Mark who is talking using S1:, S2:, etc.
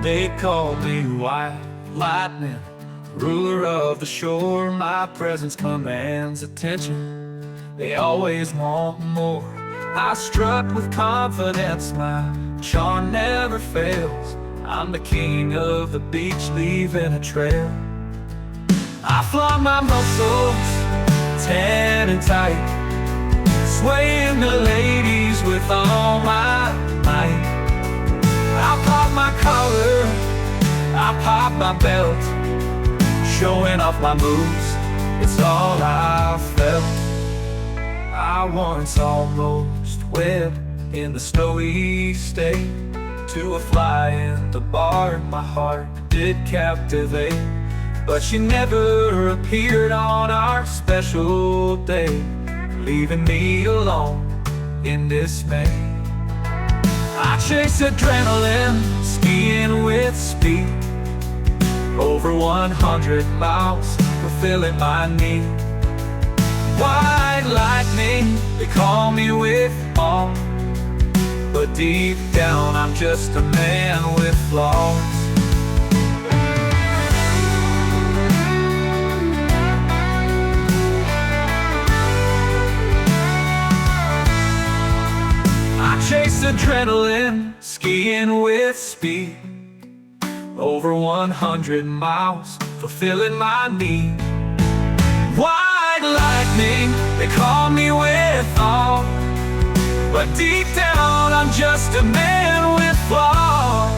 S1: They call me White Lightning, ruler of the shore. My presence commands attention. They always want more. I strut with confidence, my charm never fails. I'm the king of the beach, leaving a trail. I flaunt my muscles, tan and tight, swaying the ladies with all my might. I pop my collar, I pop my belt, showing off my moves, it's all I felt. I once almost wed in the snowy state to a fly in the bar. My heart did captivate, but she never appeared on our special day, leaving me alone in dismay. I chase adrenaline, skiing with speed, over 100 miles, fulfilling my need. White lightning, they call me with awe, but deep down I'm just a man with flaws. I chase adrenaline, skiing with speed, over 100 miles, fulfilling my need. White lightning, they call me with awe, but deep down I'm just a man with flaws.